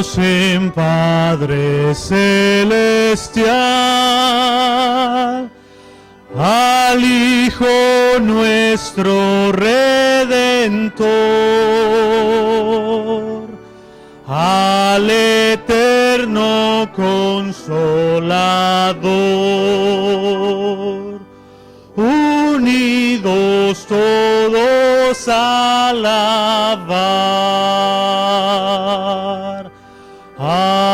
Creemos en Padre Celestial, al Hijo nuestro Redentor, al eterno Consolador, unidos todos a alabar. Amén.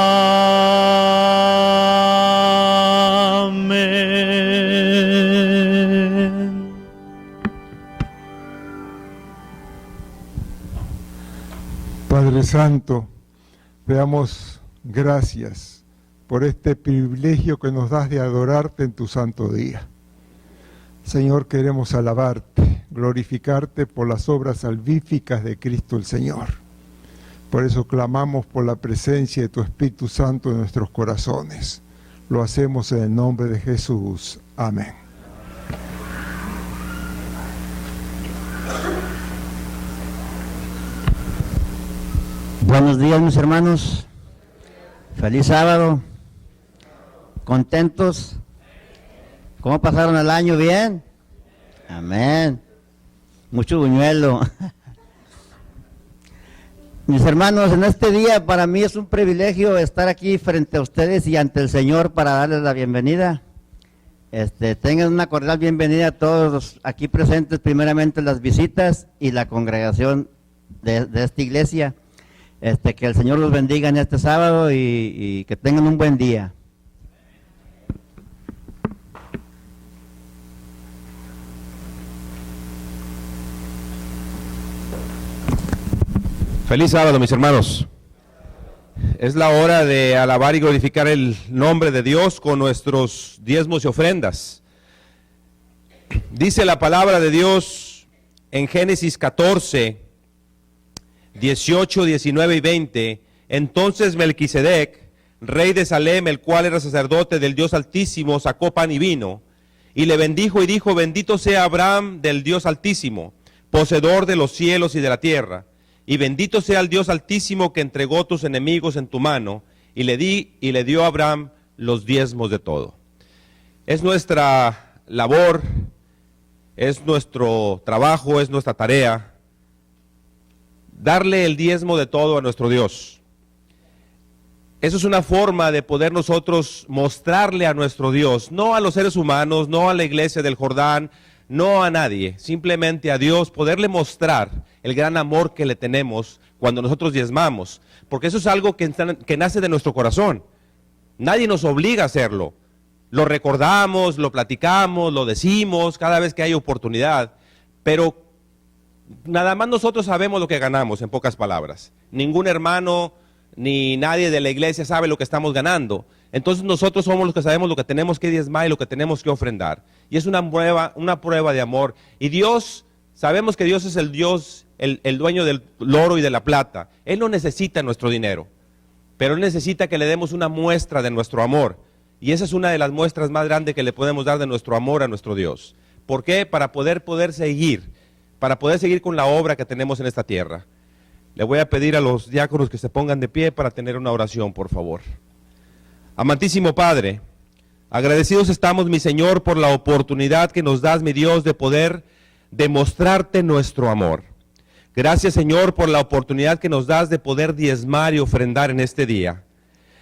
Padre Santo, te damos gracias por este privilegio que nos das de adorarte en tu santo día. Señor, queremos alabarte, glorificarte por las obras salvíficas de Cristo el Señor. Por eso clamamos por la presencia de tu Espíritu Santo en nuestros corazones. Lo hacemos en el nombre de Jesús. Amén. Buenos días, mis hermanos. Feliz sábado. ¿Contentos? ¿Cómo pasaron el año? ¿Bien? Amén. Mucho buñuelo. Mis hermanos, en este día para mí es un privilegio estar aquí frente a ustedes y ante el Señor para darles la bienvenida. Tengan una cordial bienvenida a todos los aquí presentes, primeramente las visitas y la congregación de esta iglesia. Que el Señor los bendiga en este sábado y que tengan un buen día. Feliz sábado, mis hermanos. Es la hora de alabar y glorificar el nombre de Dios con nuestros diezmos y ofrendas. Dice la palabra de Dios en Génesis 14, 18, 19 y 20. Entonces Melquisedec, rey de Salem, el cual era sacerdote del Dios Altísimo, sacó pan y vino, y le bendijo y dijo: bendito sea Abraham del Dios Altísimo, poseedor de los cielos y de la tierra. Y bendito sea el Dios Altísimo que entregó tus enemigos en tu mano, y le dio a Abraham los diezmos de todo. Es nuestra labor, es nuestro trabajo, es nuestra tarea, darle el diezmo de todo a nuestro Dios. Eso es una forma de poder nosotros mostrarle a nuestro Dios, no a los seres humanos, no a la iglesia del Jordán, no a nadie, simplemente a Dios, poderle mostrar el gran amor que le tenemos cuando nosotros diezmamos, porque eso es algo que nace de nuestro corazón. Nadie nos obliga a hacerlo. Lo recordamos, lo platicamos, lo decimos cada vez que hay oportunidad, pero nada más nosotros sabemos lo que ganamos, en pocas palabras. Ningún hermano ni nadie de la iglesia sabe lo que estamos ganando. Entonces nosotros somos los que sabemos lo que tenemos que diezmar y lo que tenemos que ofrendar. Y es una prueba de amor. Y Dios, sabemos que Dios es el Dios, el dueño del oro y de la plata. Él no necesita nuestro dinero, pero Él necesita que le demos una muestra de nuestro amor. Y esa es una de las muestras más grandes que le podemos dar de nuestro amor a nuestro Dios. ¿Por qué? Para poder seguir con la obra que tenemos en esta tierra. Le voy a pedir a los diáconos que se pongan de pie para tener una oración, por favor. Amantísimo Padre, agradecidos estamos, mi Señor, por la oportunidad que nos das, mi Dios, de poder demostrarte nuestro amor. Gracias, Señor, por la oportunidad que nos das de poder diezmar y ofrendar en este día.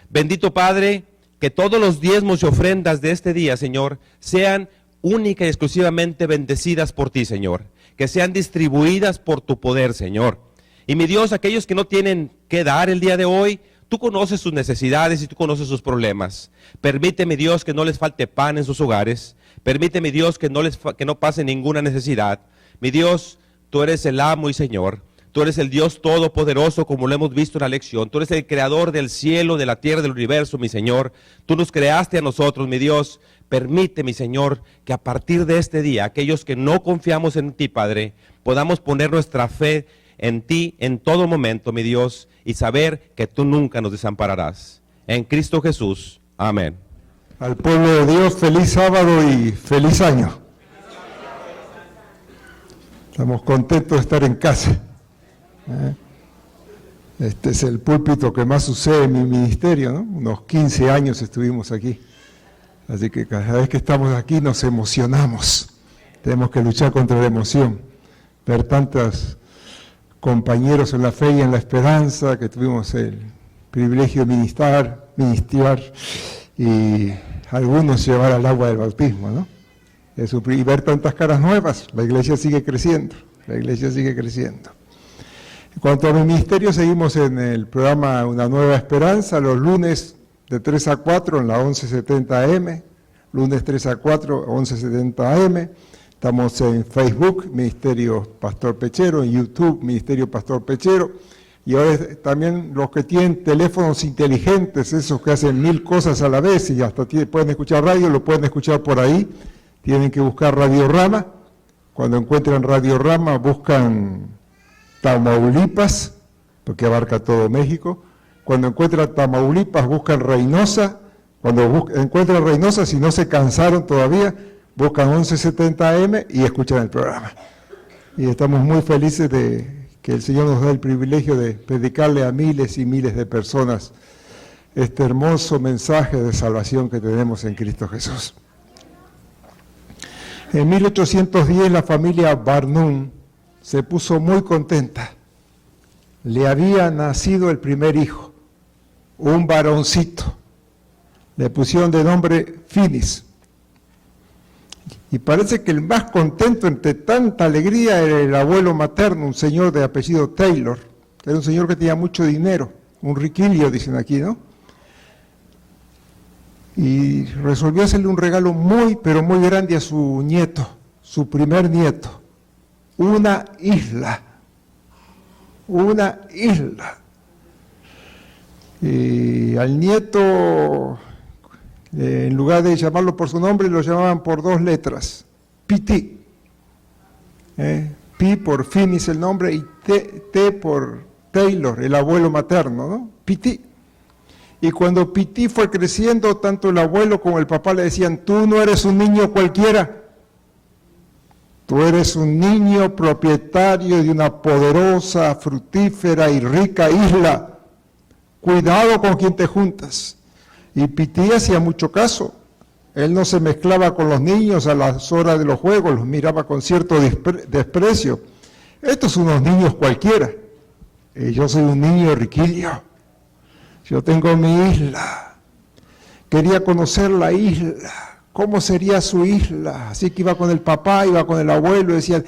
Bendito Padre, que todos los diezmos y ofrendas de este día, Señor, sean única y exclusivamente bendecidas por ti, Señor. Que sean distribuidas por tu poder, Señor. Y mi Dios, aquellos que no tienen que dar el día de hoy, tú conoces sus necesidades y tú conoces sus problemas. Permíteme, Dios, que no les falte pan en sus hogares. Permíteme, Dios, que no pase ninguna necesidad. Mi Dios, tú eres el amo y Señor. Tú eres el Dios todopoderoso, como lo hemos visto en la lección. Tú eres el creador del cielo, de la tierra, del universo, mi Señor. Tú nos creaste a nosotros, mi Dios. Permite, mi Señor, que a partir de este día, aquellos que no confiamos en ti, Padre, podamos poner nuestra fe en ti en todo momento, mi Dios, y saber que tú nunca nos desampararás. En Cristo Jesús. Amén. Al pueblo de Dios, feliz sábado y feliz año. Estamos contentos de estar en casa. Este es el púlpito que más sucede en mi ministerio, ¿no? Unos 15 años estuvimos aquí. Así que cada vez que estamos aquí nos emocionamos. Tenemos que luchar contra la emoción. Ver tantos compañeros en la fe y en la esperanza, que tuvimos el privilegio de ministrar y algunos llevar al agua del bautismo, ¿no? Y ver tantas caras nuevas. La iglesia sigue creciendo, la iglesia sigue creciendo. En cuanto a mi ministerio, seguimos en el programa Una Nueva Esperanza, los lunes de 3 a 4 en la 1170 AM, lunes 3 a 4, 1170 AM. Estamos en Facebook, Ministerio Pastor Pechero, en YouTube, Ministerio Pastor Pechero. Y ahora también los que tienen teléfonos inteligentes, esos que hacen 1000 cosas a la vez y hasta pueden escuchar radio, lo pueden escuchar por ahí. Tienen que buscar Radio Rama. Cuando encuentran Radio Rama, buscan Tamaulipas, porque abarca todo México. Cuando encuentran Tamaulipas, buscan Reynosa. Cuando encuentran Reynosa, si no se cansaron todavía, buscan 1170 AM y escuchan el programa. Y estamos muy felices de que el Señor nos da el privilegio de predicarle a miles y miles de personas este hermoso mensaje de salvación que tenemos en Cristo Jesús. En 1810 la familia Barnum se puso muy contenta. Le había nacido el primer hijo, un varoncito. Le pusieron de nombre Finis. Y parece que el más contento entre tanta alegría era el abuelo materno, un señor de apellido Taylor, que era un señor que tenía mucho dinero, un riquillo, dicen aquí, ¿no? Y resolvió hacerle un regalo muy, pero muy grande a su nieto, su primer nieto. Una isla. Y al nieto, en lugar de llamarlo por su nombre, lo llamaban por 2 letras, P.T. P por Finis el nombre y T por Taylor, el abuelo materno, ¿no? P.T. Y cuando P.T. fue creciendo, tanto el abuelo como el papá le decían, tú no eres un niño cualquiera, tú eres un niño propietario de una poderosa, fructífera y rica isla. Cuidado con quien te juntas. Y P.T. hacía mucho caso. Él no se mezclaba con los niños a las horas de los juegos, los miraba con cierto desprecio. Estos son unos niños cualquiera. Y yo soy un niño riquillo. Yo tengo mi isla. Quería conocer la isla. ¿Cómo sería su isla? Así que iba con el papá, iba con el abuelo y decían,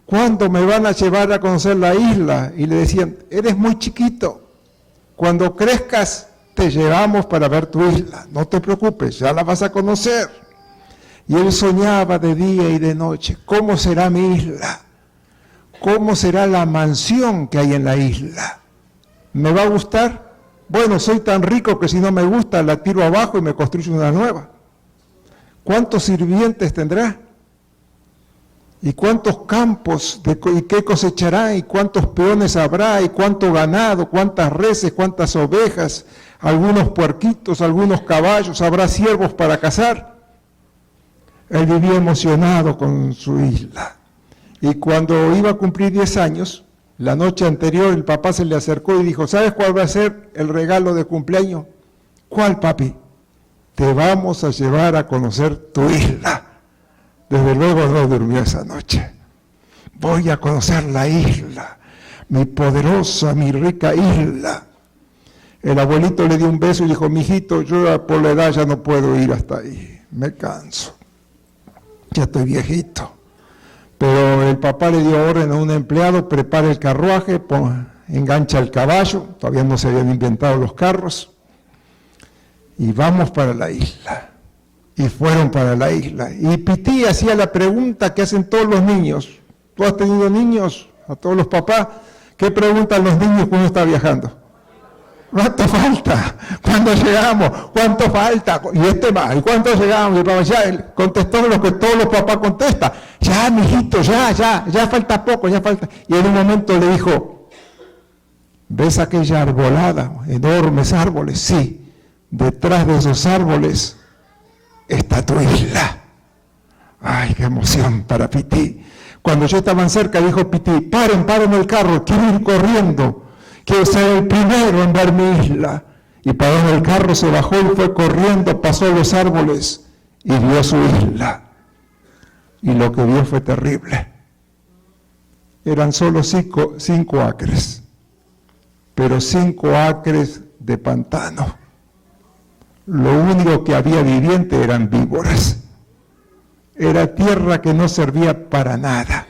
¿cuándo me van a llevar a conocer la isla? Y le decían, eres muy chiquito. Cuando crezcas, te llevamos para ver tu isla. No te preocupes, ya la vas a conocer. Y él soñaba de día y de noche. ¿Cómo será mi isla? ¿Cómo será la mansión que hay en la isla? ¿Me va a gustar? Bueno, soy tan rico que si no me gusta, la tiro abajo y me construyo una nueva. ¿Cuántos sirvientes tendrá? ¿Y cuántos campos y qué cosechará? ¿Y cuántos peones habrá? ¿Y cuánto ganado? ¿Cuántas reses? ¿Cuántas ovejas? Algunos puerquitos, algunos caballos, habrá siervos para cazar. Él vivía emocionado con su isla. Y cuando iba a cumplir 10 años, la noche anterior el papá se le acercó y dijo, ¿sabes cuál va a ser el regalo de cumpleaños? ¿Cuál, papi? Te vamos a llevar a conocer tu isla. Desde luego no durmió esa noche. Voy a conocer la isla, mi poderosa, mi rica isla. El abuelito le dio un beso y dijo, mijito, yo por la edad ya no puedo ir hasta ahí, me canso, ya estoy viejito. Pero el papá le dio orden a un empleado, prepara el carruaje, engancha el caballo, todavía no se habían inventado los carros, y vamos para la isla. Y fueron para la isla. Y P.T. hacía la pregunta que hacen todos los niños. ¿Tú has tenido niños? A todos los papás. ¿Qué preguntan los niños cuando está viajando? ¿Cuánto falta? ¿Cuándo llegamos? ¿Cuánto falta? Y más. ¿Y cuánto llegamos? Y papá ya contestó lo que todos los papás contestan. Ya, mijito, ya falta poco, ya falta. Y en un momento le dijo, ¿ves aquella arbolada? Enormes árboles. Sí. Detrás de esos árboles está tu isla. Ay, qué emoción para P.T. Cuando ya estaban cerca, dijo P.T., paren el carro, quiero ir corriendo. Quiero ser el primero en ver mi isla. Y paró en el carro, se bajó y fue corriendo, pasó los árboles y vio su isla. Y lo que vio fue terrible. Eran solo 5 acres, pero 5 acres de pantano. Lo único que había viviente eran víboras. Era tierra que no servía para nada.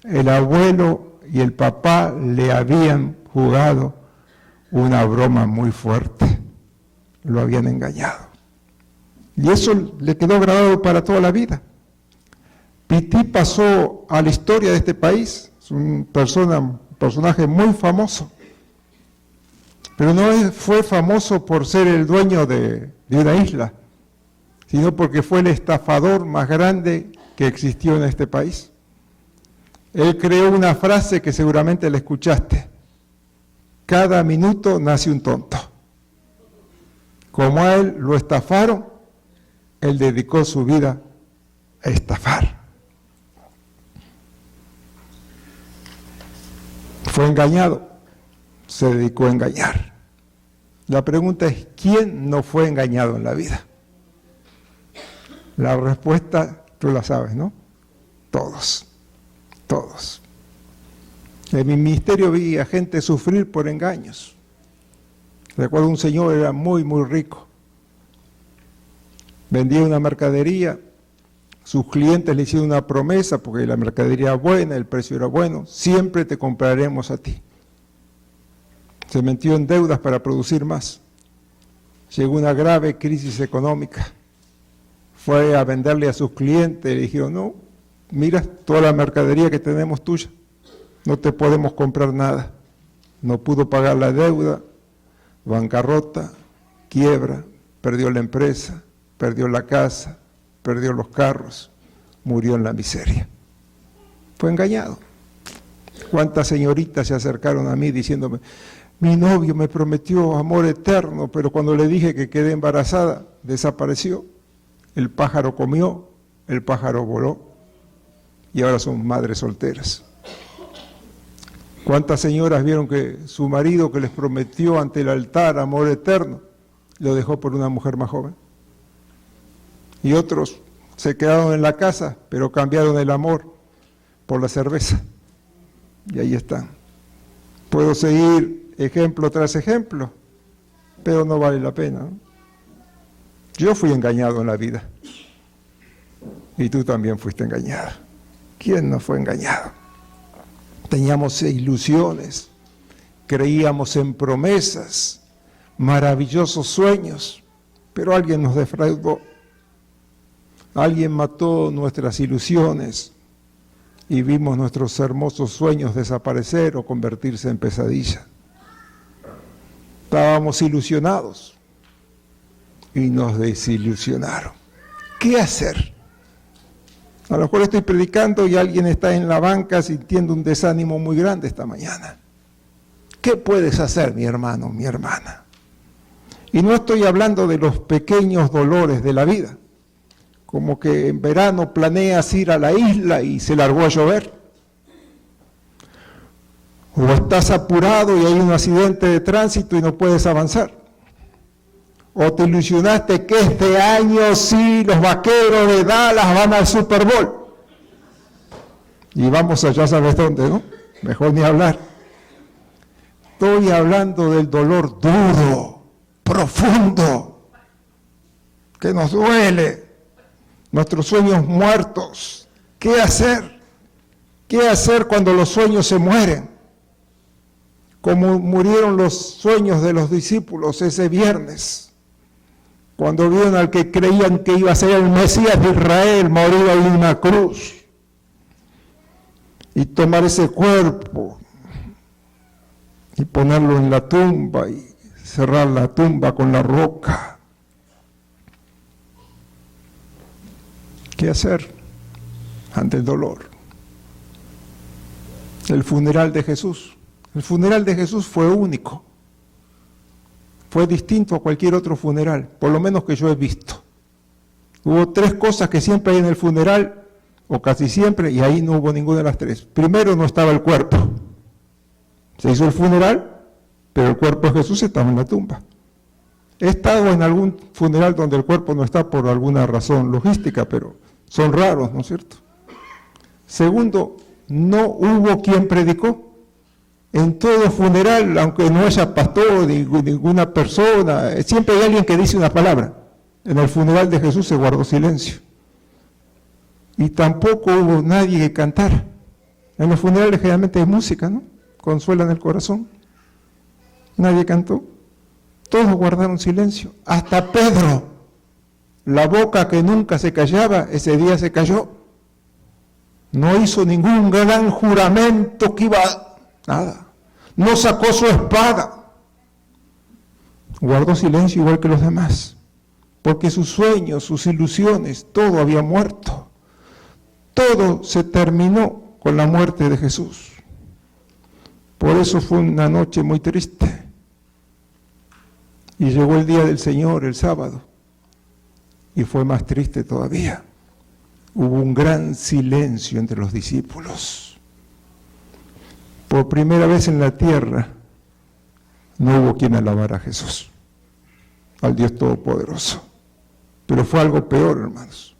El abuelo y el papá le habían jugado una broma muy fuerte. Lo habían engañado. Y eso le quedó grabado para toda la vida. Pití pasó a la historia de este país. Es un personaje muy famoso. Pero no fue famoso por ser el dueño de una isla, sino porque fue el estafador más grande que existió en este país. Él creó una frase que seguramente la escuchaste: cada minuto nace un tonto. Como a él lo estafaron, él dedicó su vida a estafar. Fue engañado, se dedicó a engañar. La pregunta es, ¿quién no fue engañado en la vida? La respuesta tú la sabes, ¿no? Todos, todos. En mi ministerio vi a gente sufrir por engaños. Recuerdo un señor, era muy, muy rico. Vendía una mercadería, sus clientes le hicieron una promesa, porque la mercadería era buena, el precio era bueno: siempre te compraremos a ti. Se metió en deudas para producir más. Llegó una grave crisis económica. Fue a venderle a sus clientes y le dijeron: no, mira toda la mercadería que tenemos tuya, no te podemos comprar nada. No pudo pagar la deuda, bancarrota, quiebra, perdió la empresa, perdió la casa, perdió los carros, murió en la miseria. Fue engañado. ¿Cuántas señoritas se acercaron a mí diciéndome: mi novio me prometió amor eterno, pero cuando le dije que quedé embarazada, desapareció? El pájaro comió, el pájaro voló, y ahora son madres solteras. ¿Cuántas señoras vieron que su marido, que les prometió ante el altar amor eterno, lo dejó por una mujer más joven? Y otros se quedaron en la casa, pero cambiaron el amor por la cerveza. Y ahí están. Puedo seguir ejemplo tras ejemplo, pero no vale la pena, ¿no? Yo fui engañado en la vida. Y tú también fuiste engañada. ¿Quién no fue engañado? Teníamos ilusiones, creíamos en promesas, maravillosos sueños, pero alguien nos defraudó. Alguien mató nuestras ilusiones y vimos nuestros hermosos sueños desaparecer o convertirse en pesadilla. Estábamos ilusionados y nos desilusionaron. ¿Qué hacer? A lo mejor estoy predicando y alguien está en la banca sintiendo un desánimo muy grande esta mañana. ¿Qué puedes hacer, mi hermano, mi hermana? Y no estoy hablando de los pequeños dolores de la vida, como que en verano planeas ir a la isla y se largó a llover. O estás apurado y hay un accidente de tránsito y no puedes avanzar. O te ilusionaste que este año sí los Vaqueros de Dallas van al Super Bowl. Y vamos allá, sabes dónde, ¿no? Mejor ni hablar. Estoy hablando del dolor duro, profundo, que nos duele. Nuestros sueños muertos. ¿Qué hacer? ¿Qué hacer cuando los sueños se mueren? Como murieron los sueños de los discípulos ese viernes, cuando vieron al que creían que iba a ser el Mesías de Israel morir en una cruz, y tomar ese cuerpo y ponerlo en la tumba y cerrar la tumba con la roca. ¿Qué hacer ante el dolor? El funeral de Jesús. El funeral de Jesús fue único. Fue distinto a cualquier otro funeral, por lo menos que yo he visto. Hubo 3 cosas que siempre hay en el funeral, o casi siempre, y ahí no hubo ninguna de las 3. Primero, no estaba el cuerpo. Se hizo el funeral, pero el cuerpo de Jesús estaba en la tumba. He estado en algún funeral donde el cuerpo no está por alguna razón logística, pero son raros, ¿no es cierto? Segundo, no hubo quien predicó. En todo funeral, aunque no haya pastor, ninguna persona, siempre hay alguien que dice una palabra. En el funeral de Jesús se guardó silencio. Y tampoco hubo nadie que cantara. En los funerales generalmente hay música, ¿no? Consuela en el corazón. Nadie cantó. Todos guardaron silencio. Hasta Pedro, la boca que nunca se callaba, ese día se calló. No hizo ningún gran juramento que iba a... Nada. No sacó su espada. Guardó silencio igual que los demás. Porque sus sueños, sus ilusiones, todo había muerto. Todo se terminó con la muerte de Jesús. Por eso fue una noche muy triste. Y llegó el día del Señor, el sábado. Y fue más triste todavía. Hubo un gran silencio entre los discípulos. Por primera vez en la tierra no hubo quien alabara a Jesús, al Dios Todopoderoso. Pero fue algo peor, hermanos.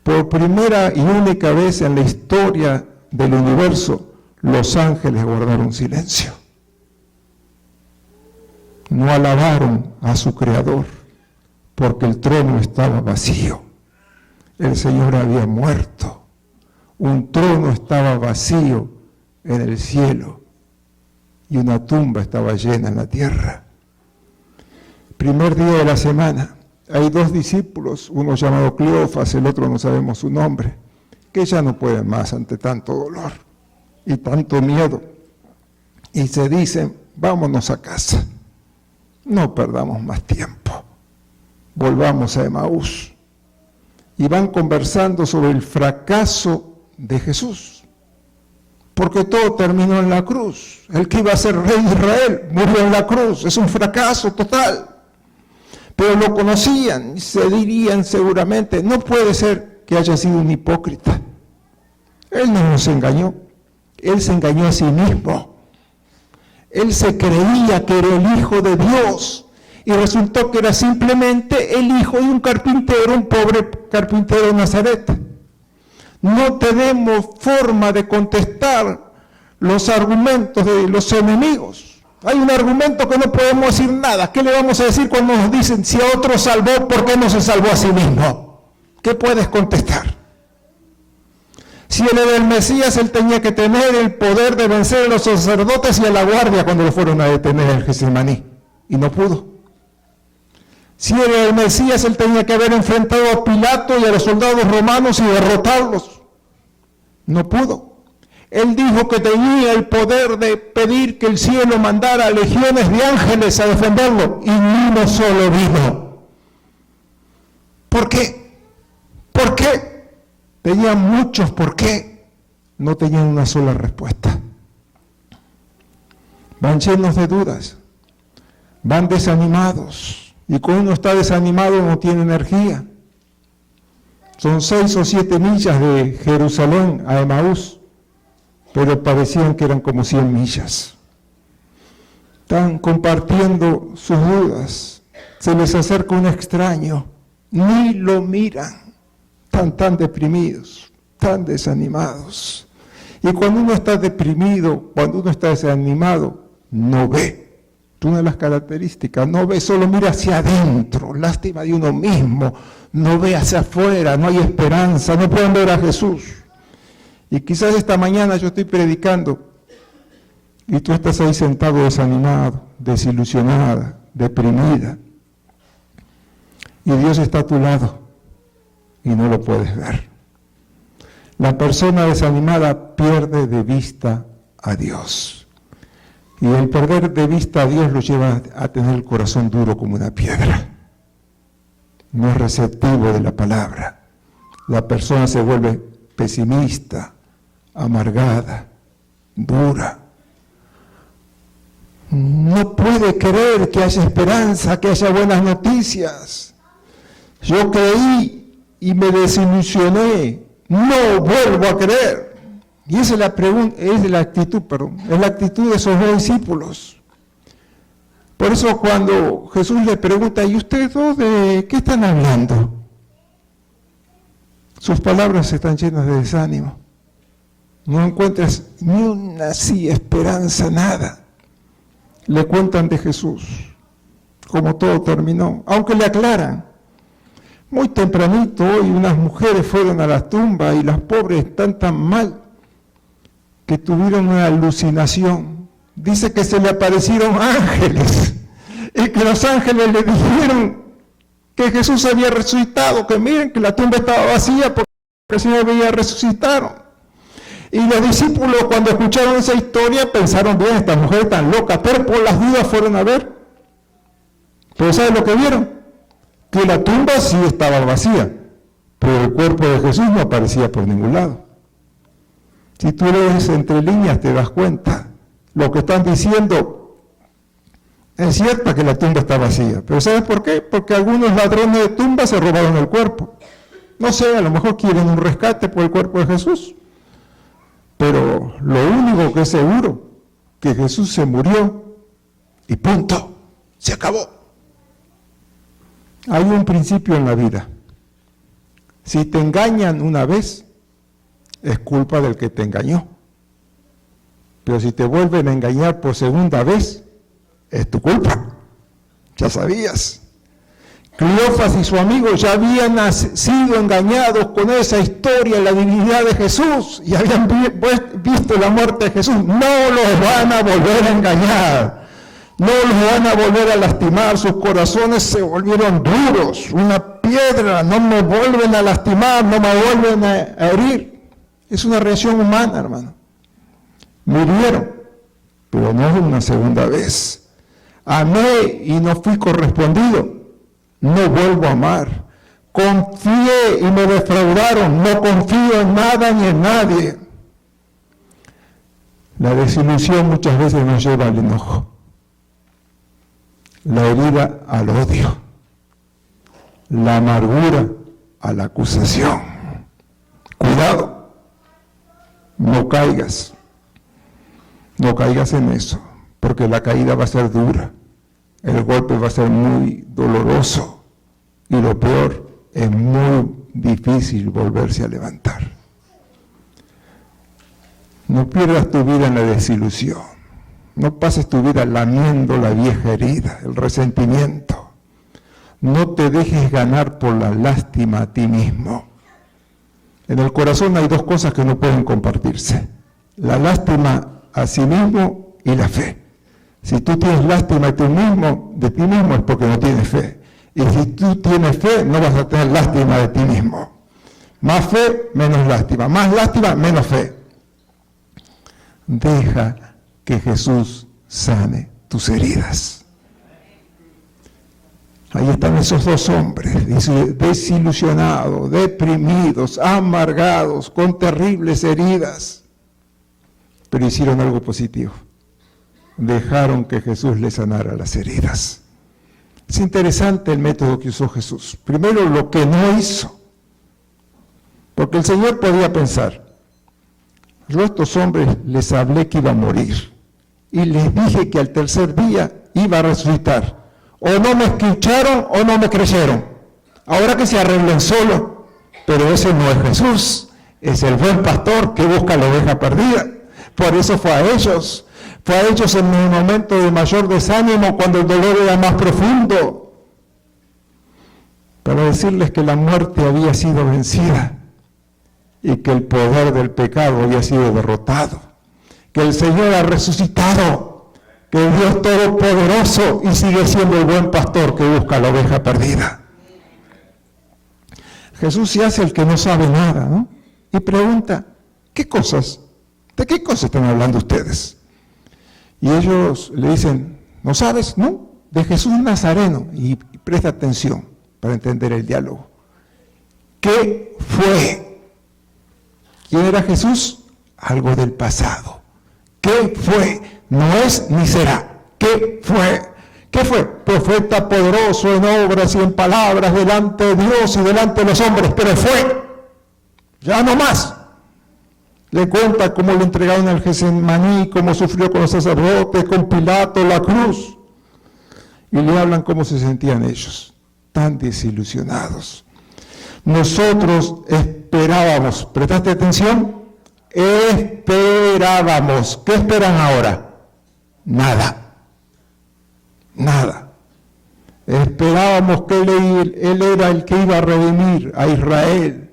Por primera y única vez en la historia del universo, los ángeles guardaron silencio. No alabaron a su Creador, porque el trono estaba vacío. El Señor había muerto. Un trono estaba vacío en el cielo y una tumba estaba llena en la tierra. Primer día de la semana, hay dos discípulos, uno llamado Cleofas, el otro no sabemos su nombre, que ya no pueden más ante tanto dolor y tanto miedo. Y se dicen, vámonos a casa, no perdamos más tiempo, volvamos a Emaús. Y van conversando sobre el fracaso de Jesús. Porque todo terminó en la cruz. El que iba a ser rey de Israel murió en la cruz. Es un fracaso total. Pero lo conocían y se dirían seguramente, no puede ser que haya sido un hipócrita. Él no nos engañó. Él se engañó a sí mismo. Él se creía que era el Hijo de Dios. Y resultó que era simplemente el hijo de un carpintero, un pobre carpintero de Nazaret. No tenemos forma de contestar los argumentos de los enemigos. Hay un argumento que no podemos decir nada. ¿Qué le vamos a decir cuando nos dicen, si a otro salvó, ¿por qué no se salvó a sí mismo? ¿Qué puedes contestar? Si él era el Mesías, él tenía que tener el poder de vencer a los sacerdotes y a la guardia cuando lo fueron a detener en Getsemaní. Y no pudo. Si era el Mesías, él tenía que haber enfrentado a Pilato y a los soldados romanos y derrotarlos. No pudo. Él dijo que tenía el poder de pedir que el cielo mandara legiones de ángeles a defenderlo, y ni uno solo vino. ¿Por qué? ¿Por qué? Tenían muchos por qué. No tenían una sola respuesta. Van llenos de dudas. Van desanimados. Y cuando uno está desanimado no tiene energía. Son 6 o 7 millas de Jerusalén a Emaús, pero parecían que eran como 100 millas. Están compartiendo sus dudas. Se les acerca un extraño, ni lo miran. Están tan deprimidos, tan desanimados. Y cuando uno está deprimido, cuando uno está desanimado, no ve. Una de las características, no ve, solo mira hacia adentro, lástima de uno mismo, no ve hacia afuera, no hay esperanza, no pueden ver a Jesús. Y quizás esta mañana yo estoy predicando y tú estás ahí sentado desanimado, desilusionada, deprimida. Y Dios está a tu lado y no lo puedes ver. La persona desanimada pierde de vista a Dios. Y el perder de vista a Dios lo lleva a tener el corazón duro como una piedra. No es receptivo de la palabra. La persona se vuelve pesimista, amargada, dura. No puede creer que haya esperanza, que haya buenas noticias. Yo creí y me desilusioné. No vuelvo a creer. Y esa es la actitud de esos dos discípulos. Por eso cuando Jesús le pregunta, ¿y ustedes dos de qué están hablando? Sus palabras están llenas de desánimo. No encuentras ni una así esperanza, nada. Le cuentan de Jesús, cómo todo terminó, aunque le aclaran. Muy tempranito hoy unas mujeres fueron a la tumba y las pobres están tan mal que tuvieron una alucinación. Dice que se le aparecieron ángeles y que los ángeles le dijeron que Jesús había resucitado, que miren que la tumba estaba vacía porque el Señor había resucitado. Y los discípulos cuando escucharon esa historia pensaron, bien, esta mujer tan loca, pero por las dudas fueron a ver. Pero ¿saben lo que vieron? Que la tumba sí estaba vacía, pero el cuerpo de Jesús no aparecía por ningún lado. Si tú lees entre líneas te das cuenta, lo que están diciendo es cierto que la tumba está vacía, pero ¿sabes por qué? Porque algunos ladrones de tumba se robaron el cuerpo. No sé, a lo mejor quieren un rescate por el cuerpo de Jesús. Pero lo único que es seguro, que Jesús se murió y punto, se acabó. Hay un principio en la vida. Si te engañan una vez, es culpa del que te engañó. Pero si te vuelven a engañar por segunda vez, es tu culpa. Ya sabías. Cleofas y su amigo ya habían sido engañados con esa historia, la divinidad de Jesús, y habían visto la muerte de Jesús. No los van a volver a engañar, no los van a volver a lastimar, sus corazones se volvieron duros, una piedra, no me vuelven a lastimar, no me vuelven a herir. Es una reacción humana, hermano. Murieron, pero no una segunda vez. Amé y no fui correspondido. No vuelvo a amar. Confié y me defraudaron. No confío en nada ni en nadie. La desilusión muchas veces nos lleva al enojo. La herida al odio. La amargura a la acusación. Cuidado. No caigas. No caigas en eso. Porque la caída va a ser dura. El golpe va a ser muy doloroso y lo peor, es muy difícil volverse a levantar. No pierdas tu vida en la desilusión, no pases tu vida lamiendo la vieja herida, el resentimiento. No te dejes ganar por la lástima a ti mismo. En el corazón hay dos cosas que no pueden compartirse, la lástima a sí mismo y la fe. Si tú tienes lástima de ti mismo es porque no tienes fe. Y si tú tienes fe, no vas a tener lástima de ti mismo. Más fe, menos lástima. Más lástima, menos fe. Deja que Jesús sane tus heridas. Ahí están esos dos hombres, desilusionados, deprimidos, amargados, con terribles heridas. Pero hicieron algo positivo. Dejaron que Jesús les sanara las heridas. Es interesante el método que usó Jesús. Primero, lo que no hizo. Porque el Señor podía pensar, yo a estos hombres les hablé que iba a morir y les dije que al tercer día iba a resucitar. O no me escucharon o no me creyeron. Ahora que se arreglen solo. Pero ese no es Jesús. Es el buen pastor que busca la oveja perdida. Por eso fue a ellos. Fue a ellos en un momento de mayor desánimo, cuando el dolor era más profundo, para decirles que la muerte había sido vencida y que el poder del pecado había sido derrotado, que el Señor ha resucitado, que el Dios Todopoderoso y sigue siendo el buen pastor que busca la oveja perdida. Jesús se hace el que no sabe nada, ¿no? Y pregunta, ¿qué cosas? ¿De qué cosas están hablando ustedes? Y ellos le dicen, ¿no sabes? No, de Jesús Nazareno. Y presta atención para entender el diálogo. ¿Qué fue? ¿Quién era Jesús? Algo del pasado. ¿Qué fue? No es ni será. ¿Qué fue? ¿Qué fue? Profeta poderoso en obras y en palabras delante de Dios y delante de los hombres, pero fue. Ya no más. Le cuenta cómo le entregaron al Getsemaní, cómo sufrió con los sacerdotes, con Pilato, la cruz. y le hablan cómo se sentían ellos, tan desilusionados. Nosotros esperábamos, ¿prestaste atención? Esperábamos. ¿Qué esperan ahora? Nada. Nada. Esperábamos que él era el que iba a redimir a Israel.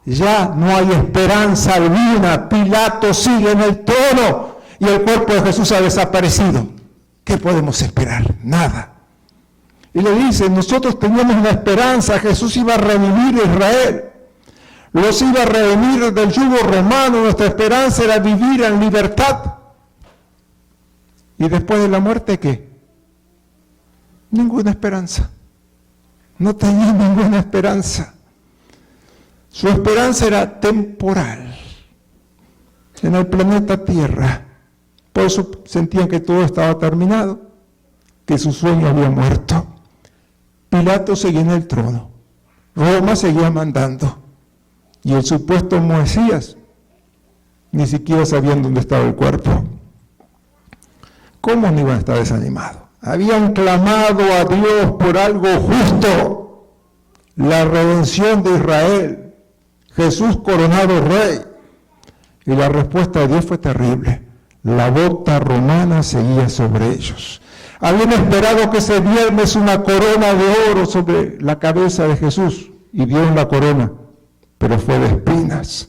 Ya no hay esperanza alguna. Pilato sigue en el trono y el cuerpo de Jesús ha desaparecido. ¿Qué podemos esperar? Nada. Y le dicen, nosotros teníamos una esperanza, Jesús iba a redimir a Israel. Los iba a redimir del yugo romano, nuestra esperanza era vivir en libertad. ¿Y después de la muerte qué? Ninguna esperanza. No tenía ninguna esperanza. Su esperanza era temporal, en el planeta Tierra. Por eso sentían que todo estaba terminado, que su sueño había muerto. Pilato seguía en el trono, Roma seguía mandando, y el supuesto Mesías ni siquiera sabían dónde estaba el cuerpo. ¿Cómo no iban a estar desanimados? Habían clamado a Dios por algo justo, la redención de Israel, Jesús coronado rey, y la respuesta de Dios fue terrible. La bota romana seguía sobre ellos. Habían esperado que ese viernes una corona de oro sobre la cabeza de Jesús, y dieron la corona, pero fue de espinas.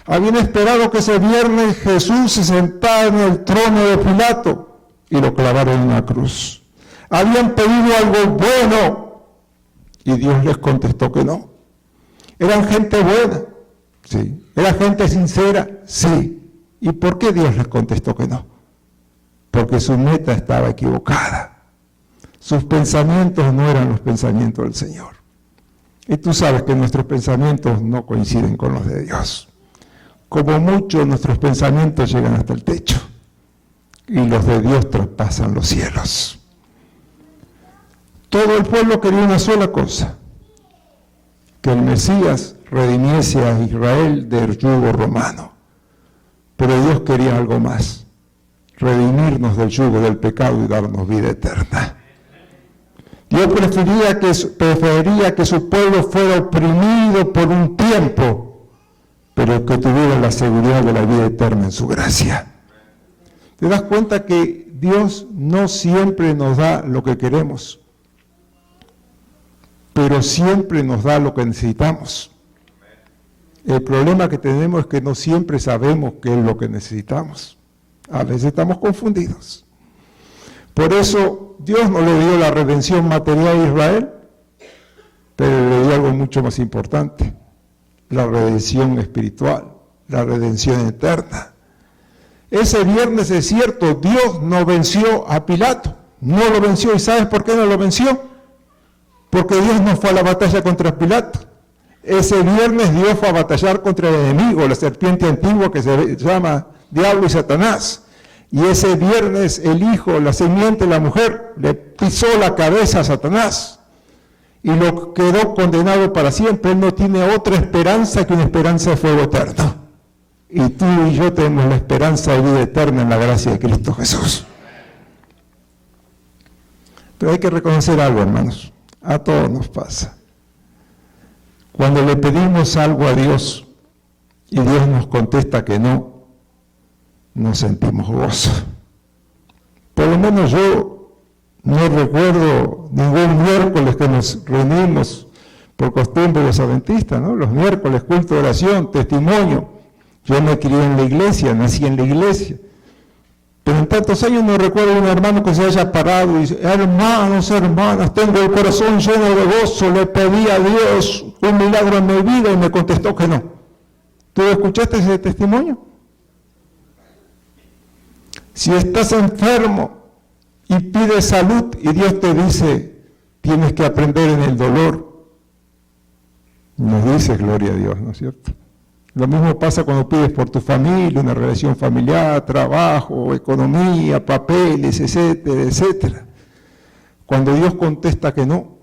Habían esperado que ese viernes Jesús se sentara en el trono de Pilato, y lo clavaron en una cruz. Habían pedido algo bueno, y Dios les contestó que no. Eran gente buena, sí. Era gente sincera, sí. ¿Y por qué Dios les contestó que no? Porque su meta estaba equivocada. Sus pensamientos no eran los pensamientos del Señor. Y tú sabes que nuestros pensamientos no coinciden con los de Dios. Como mucho, nuestros pensamientos llegan hasta el techo, y los de Dios traspasan los cielos. Todo el pueblo quería una sola cosa: que el Mesías redimiese a Israel del yugo romano. Pero Dios quería algo más: redimirnos del yugo del pecado y darnos vida eterna. Dios prefería que su pueblo fuera oprimido por un tiempo, pero que tuviera la seguridad de la vida eterna en su gracia. ¿Te das cuenta que Dios no siempre nos da lo que queremos, pero siempre nos da lo que necesitamos? El problema que tenemos es que no siempre sabemos qué es lo que necesitamos. A veces estamos confundidos. Por eso Dios no le dio la redención material a Israel, pero le dio algo mucho más importante: la redención espiritual, la redención eterna. Ese viernes, es cierto, Dios no venció a Pilato, no lo venció. ¿Y sabes por qué no lo venció? Porque Dios no fue a la batalla contra Pilato. Ese viernes Dios fue a batallar contra el enemigo, la serpiente antigua que se llama Diablo y Satanás. Y ese viernes el hijo, la simiente, la mujer, le pisó la cabeza a Satanás y lo quedó condenado para siempre. Él no tiene otra esperanza que una esperanza de fuego eterno. Y tú y yo tenemos la esperanza de vida eterna en la gracia de Cristo Jesús. Pero hay que reconocer algo, hermanos. A todos nos pasa. Cuando le pedimos algo a Dios y Dios nos contesta que no, nos sentimos gozo. Por lo menos yo no recuerdo ningún miércoles que nos reunimos por costumbre los adventistas, ¿no? Los miércoles, culto de oración, testimonio. Yo me crié en la iglesia, nací en la iglesia. Pero en tantos años no recuerdo un hermano que se haya parado y dice: hermanos, hermanas, tengo el corazón lleno de gozo, le pedí a Dios un milagro en mi vida y me contestó que no. ¿Tú escuchaste ese testimonio? Si estás enfermo y pides salud y Dios te dice: tienes que aprender en el dolor, nos dice gloria a Dios, ¿no es cierto? Lo mismo pasa cuando pides por tu familia, una relación familiar, trabajo, economía, papeles, etcétera, etcétera. Cuando Dios contesta que no,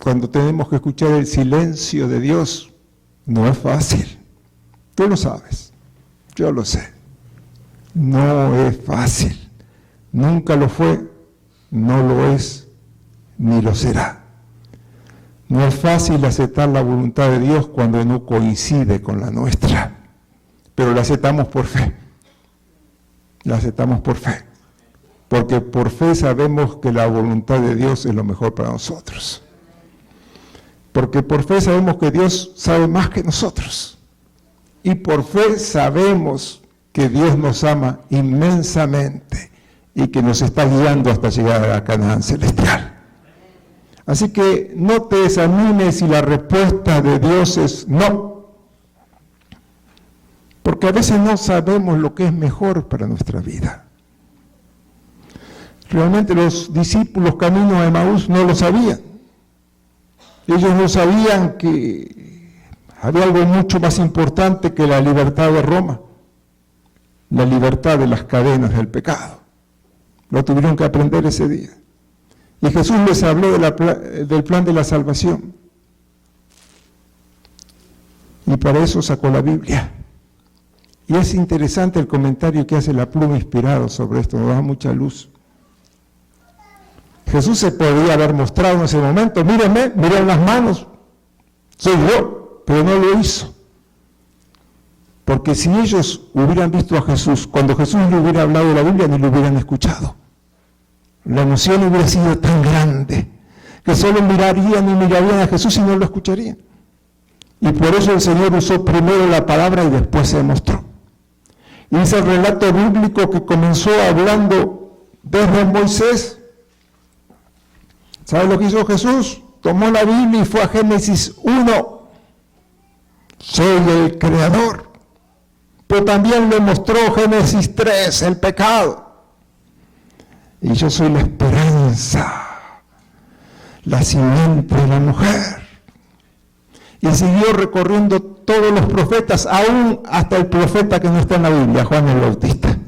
cuando tenemos que escuchar el silencio de Dios, no es fácil. Tú lo sabes, yo lo sé. No es fácil, nunca lo fue, no lo es ni lo será. No es fácil aceptar la voluntad de Dios cuando no coincide con la nuestra, pero la aceptamos por fe. La aceptamos por fe, porque por fe sabemos que la voluntad de Dios es lo mejor para nosotros. Porque por fe sabemos que Dios sabe más que nosotros. Y por fe sabemos que Dios nos ama inmensamente y que nos está guiando hasta llegar a la Canaán celestial. Así que no te desanimes si la respuesta de Dios es no. Porque a veces no sabemos lo que es mejor para nuestra vida. Realmente los discípulos camino a Emaús no lo sabían. Ellos no sabían que había algo mucho más importante que la libertad de Roma, la libertad de las cadenas del pecado. Lo tuvieron que aprender ese día. Y Jesús les habló del plan de la salvación. Y para eso sacó la Biblia. Y es interesante el comentario que hace la Pluma inspirado sobre esto, nos da mucha luz. Jesús se podría haber mostrado en ese momento, mírenme, miren las manos, soy yo, pero no lo hizo. Porque si ellos hubieran visto a Jesús, cuando Jesús le hubiera hablado de la Biblia, ni lo hubieran escuchado. La emoción hubiera sido tan grande, que solo mirarían y mirarían a Jesús y no lo escucharían. Y por eso el Señor usó primero la palabra y después se mostró. Y ese relato bíblico que comenzó hablando desde Moisés. ¿Sabe lo que hizo Jesús? Tomó la Biblia y fue a Génesis 1. Soy el creador. Pero también le mostró Génesis 3, el pecado. Y yo soy la esperanza, la simiente de la mujer. Y siguió recorriendo todos los profetas, aún hasta el profeta que no está en la Biblia, Juan el Bautista.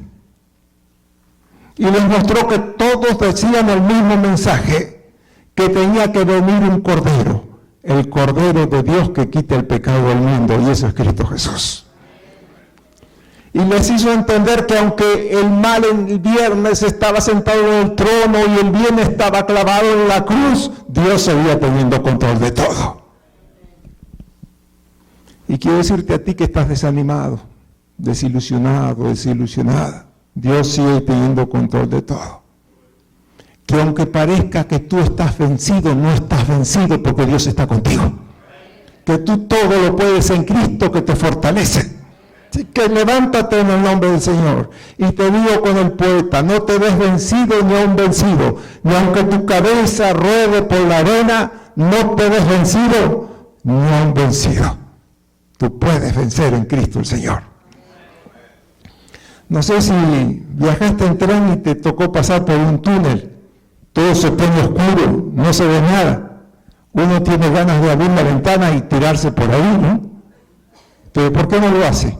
Y les mostró que todos decían el mismo mensaje, que tenía que venir un cordero, el cordero de Dios que quita el pecado del mundo, y eso es Cristo Jesús. Y les hizo entender que aunque el mal el viernes estaba sentado en el trono y el bien estaba clavado en la cruz, Dios seguía teniendo control de todo. Y quiero decirte a ti que estás desanimado, desilusionado, desilusionada. Dios sigue teniendo control de todo. Que aunque parezca que tú estás vencido, no estás vencido porque Dios está contigo. Que tú todo lo puedes en Cristo que te fortalece. Así que levántate en el nombre del Señor. Y te digo con el poeta, no te ves vencido ni aún vencido. Ni aunque tu cabeza ruede por la arena, no te ves vencido ni aún vencido. Tú puedes vencer en Cristo el Señor. No sé si viajaste en tren y te tocó pasar por un túnel. Todo se pone oscuro, no se ve nada. Uno tiene ganas de abrir la ventana y tirarse por ahí, ¿no? Pero ¿por qué no lo hace?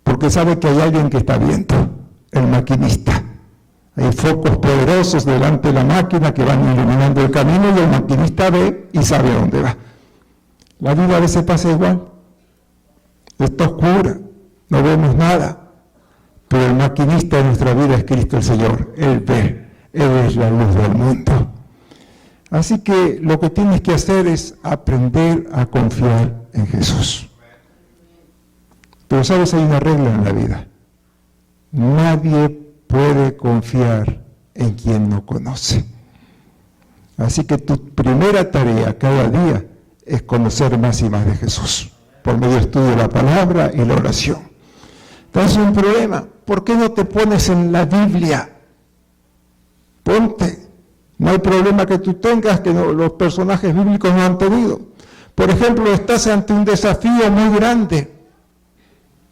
Porque sabe que hay alguien que está viendo, el maquinista. Hay focos poderosos delante de la máquina que van iluminando el camino y el maquinista ve y sabe a dónde va. La vida a veces pasa igual. Está oscura, no vemos nada, pero el maquinista de nuestra vida es Cristo el Señor. Él ve, Él es la luz del mundo. Así que lo que tienes que hacer es aprender a confiar en Jesús. Pero sabes, hay una regla en la vida. Nadie puede confiar en quien no conoce. Así que tu primera tarea cada día es conocer más y más de Jesús, por medio del estudio de la palabra y la oración. Entonces, un problema, ¿por qué no te pones en la Biblia? Ponte. No hay problema que tú tengas que los personajes bíblicos no han tenido. Por ejemplo, estás ante un desafío muy grande.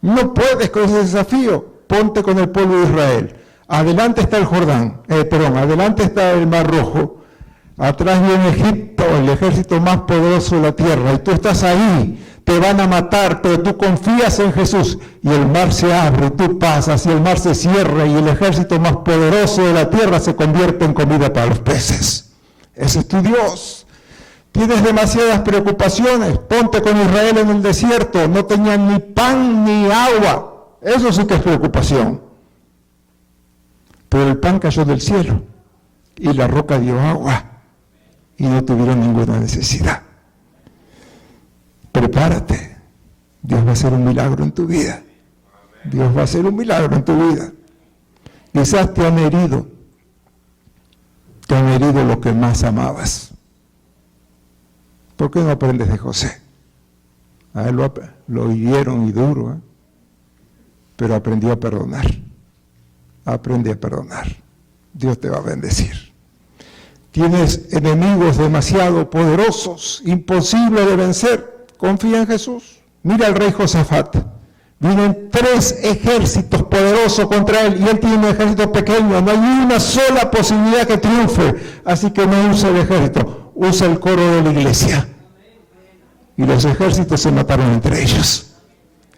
No puedes con ese desafío. Ponte con el pueblo de Israel. Adelante está el Jordán, adelante está el Mar Rojo. Atrás viene Egipto, el ejército más poderoso de la tierra. Y tú estás ahí. Te van a matar, pero tú confías en Jesús y el mar se abre, tú pasas y el mar se cierra y el ejército más poderoso de la tierra se convierte en comida para los peces. Ese es tu Dios. Tienes demasiadas preocupaciones. Ponte con Israel en el desierto, no tenían ni pan ni agua. Eso sí que es preocupación. Pero el pan cayó del cielo. y la roca dio agua y no tuvieron ninguna necesidad. Prepárate, Dios va a hacer un milagro en tu vida. Dios va a hacer un milagro en tu vida. Quizás te han herido lo que más amabas. ¿Por qué no aprendes de José? A él lo hirieron y duro, ¿eh? Pero aprendió a perdonar. Aprende a perdonar. Dios te va a bendecir. Tienes enemigos demasiado poderosos, imposibles de vencer. Confía en Jesús. Mira al rey Josafat. Vienen 3 ejércitos poderosos contra él y él tiene un ejército pequeño. No hay una sola posibilidad que triunfe. Así que no usa el ejército, usa el coro de la iglesia. Y los ejércitos se mataron entre ellos.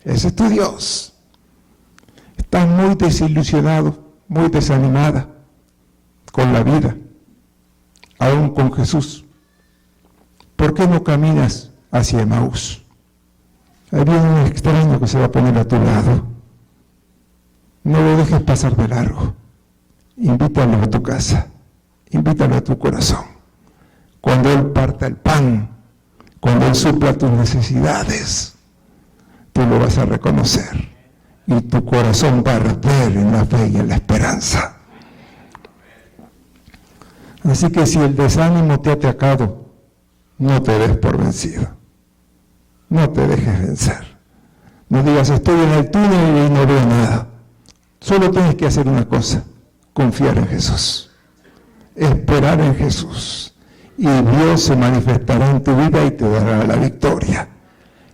Ese es tu Dios. Estás muy desilusionado, muy desanimada con la vida, aún con Jesús. ¿Por qué no caminas hacia Emaús? Ahí viene un extraño que se va a poner a tu lado. No lo dejes pasar de largo. Invítalo a tu casa, invítalo a tu corazón. Cuando Él parta el pan, cuando Él supla tus necesidades, tú lo vas a reconocer y tu corazón va a arder en la fe y en la esperanza. Así que si el desánimo te ha atacado, no te des por vencido. No te dejes vencer. No digas, estoy en el túnel y no veo nada. Solo tienes que hacer una cosa, confiar en Jesús, esperar en Jesús, y Dios se manifestará en tu vida y te dará la victoria.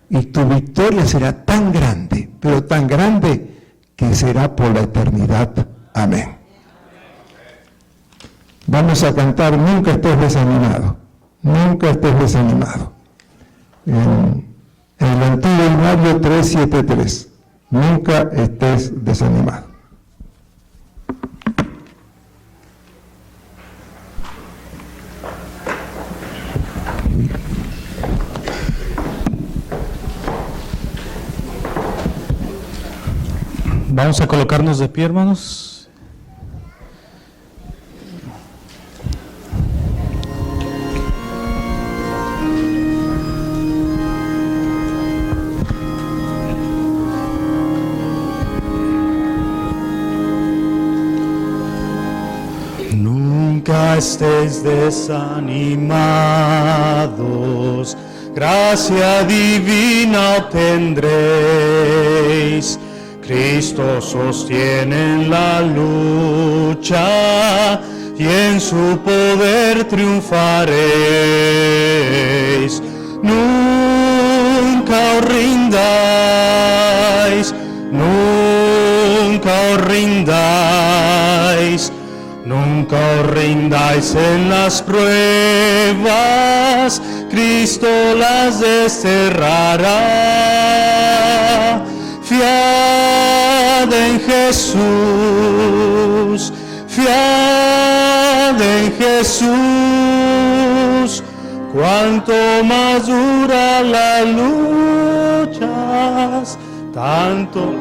Y tu victoria será tan grande, pero tan grande, que será por la eternidad. Amén. Vamos a cantar Nunca estés desanimado. Nunca estés desanimado. En el antiguo himnario 373. Nunca estés desanimado. Vamos a colocarnos de pie, hermanos. Nunca estéis desanimados, gracia divina obtendréis. Cristo sostiene en la lucha y en su poder triunfaréis. Nunca os rindáis, nunca os rindáis, nunca os rindáis en las pruebas, Cristo las desterrará. Fiad en Jesús, fiad en Jesús, cuanto más dura la lucha, tanto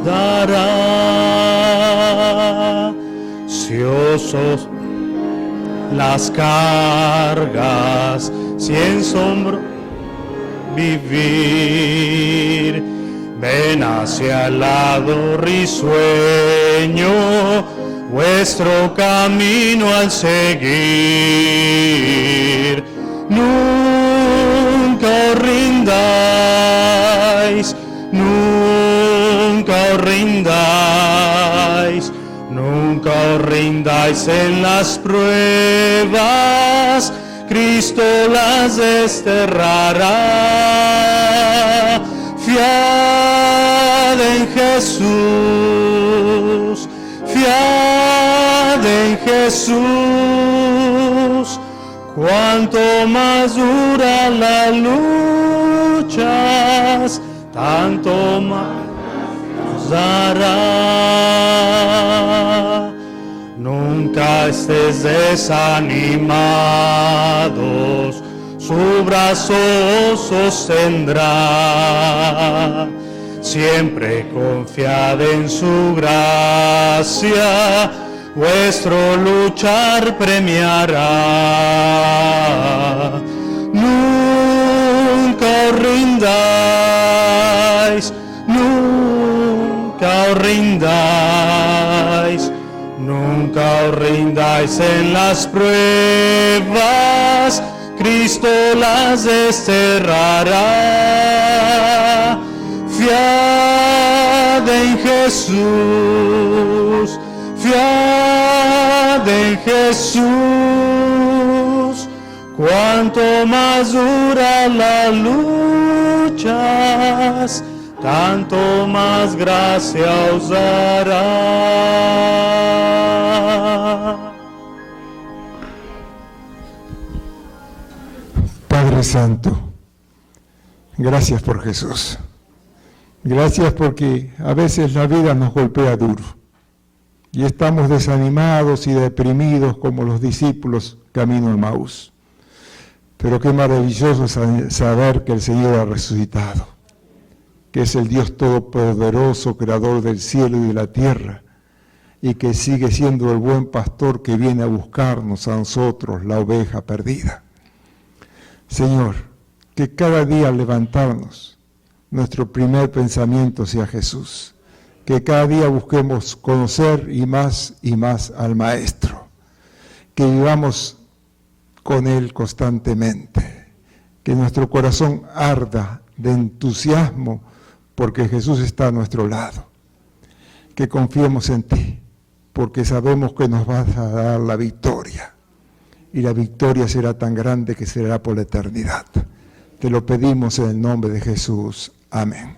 dará. Si osos las cargas, si en sombra vivir, ven hacia el lado risueño, vuestro camino al seguir. Nunca os rindáis, nunca os rindáis, nunca os rindáis en las pruebas, Cristo las desterrará. Fiad en Jesús, fiad en Jesús, cuanto más dura la lucha, tanto más dará. Nunca estés desanimados, su brazo os sostendrá. Siempre confiad en su gracia, vuestro luchar premiará. Nunca os rindáis, nunca os rindáis, nunca os rindáis en las pruebas, Cristo las desterrará. Fiad en Jesús, fiad en Jesús, cuanto más dura la lucha, tanto más gracia os dará. Padre Santo, gracias por Jesús. Gracias porque a veces la vida nos golpea duro y estamos desanimados y deprimidos como los discípulos camino a Emaús. Pero qué maravilloso saber que el Señor ha resucitado, que es el Dios todopoderoso, creador del cielo y de la tierra, y que sigue siendo el buen pastor que viene a buscarnos a nosotros, la oveja perdida. Señor, que cada día al levantarnos, nuestro primer pensamiento sea Jesús, que cada día busquemos conocer y más al Maestro, que vivamos con Él constantemente, que nuestro corazón arda de entusiasmo porque Jesús está a nuestro lado, que confiemos en ti, porque sabemos que nos vas a dar la victoria, y la victoria será tan grande que será por la eternidad. Te lo pedimos en el nombre de Jesús. Amén.